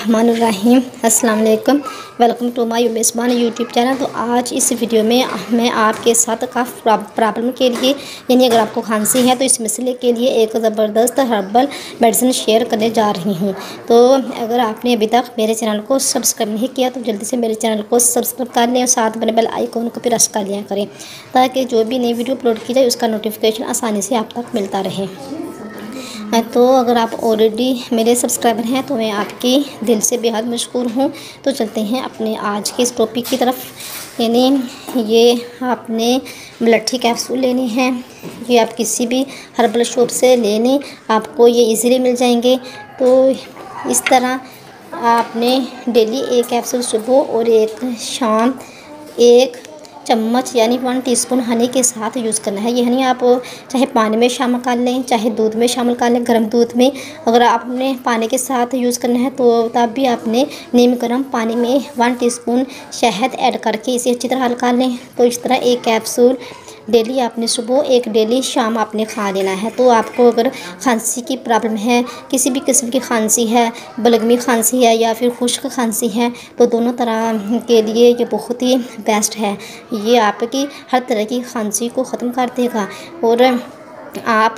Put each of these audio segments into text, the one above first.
बिस्मिल्लाहिर्रहमानिर्रहीम। अस्सलाम वालेकुम। वेलकम टू माय मेज़बान यूट्यूब चैनल। तो आज इस वीडियो में मैं आपके साथ कफ प्रॉब्लम के लिए यानी अगर आपको खांसी है तो इस मसले के लिए एक ज़बरदस्त हर्बल मेडिसिन शेयर करने जा रही हूँ। तो अगर आपने अभी तक मेरे चैनल को सब्सक्राइब नहीं किया तो जल्दी से मेरे चैनल को सब्सक्राइब कर लें और साथ बने बेल आइकन को प्रेस कर लिया करें ताकि जो भी नई वीडियो अपलोड की जाए उसका नोटिफिकेशन आसानी से आप तक मिलता रहे। तो अगर आप ऑलरेडी मेरे सब्सक्राइबर हैं तो मैं आपकी दिल से बेहद मशकूर हूँ। तो चलते हैं अपने आज के इस टॉपिक की तरफ। यानी ये आपने मलट्ठी कैप्सूल लेनी है। ये आप किसी भी हर्बल शॉप से ले लें, आपको ये इजीली मिल जाएंगे। तो इस तरह आपने डेली एक कैप्सूल सुबह और एक शाम एक चम्मच यानी 1 टीस्पून हनी के साथ यूज़ करना है। ये हनी आप चाहे पानी में शामिल कर लें, चाहे दूध में शामिल कर लें, गर्म दूध में। अगर आपने पानी के साथ यूज़ करना है तो तब भी आपने नीम गर्म पानी में 1 टीस्पून शहद ऐड करके इसे अच्छी तरह हल कर लें। तो इस तरह एक कैप्सूल डेली आपने सुबह एक डेली शाम आपने खा लेना है। तो आपको अगर खांसी की प्रॉब्लम है, किसी भी किस्म की खांसी है, बलगमी खांसी है या फिर खुश्क खांसी है, तो दोनों तरह के लिए ये बहुत ही बेस्ट है। ये आपकी हर तरह की खांसी को ख़त्म कर देगा और आप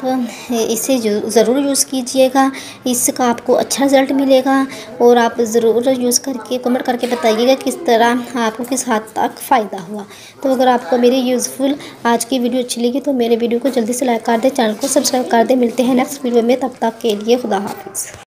इसे ज़रूर यूज़ कीजिएगा। इसका आपको अच्छा रिज़ल्ट मिलेगा और आप ज़रूर यूज़ करके कमेंट करके बताइएगा किस तरह आपको किस हद तक फ़ायदा हुआ। तो अगर आपको मेरी यूज़फुल आज की वीडियो अच्छी लगी तो मेरे वीडियो को जल्दी से लाइक कर दें, चैनल को सब्सक्राइब कर दें। मिलते हैं नेक्स्ट वीडियो में, तब तक के लिए खुदा हाफिज़।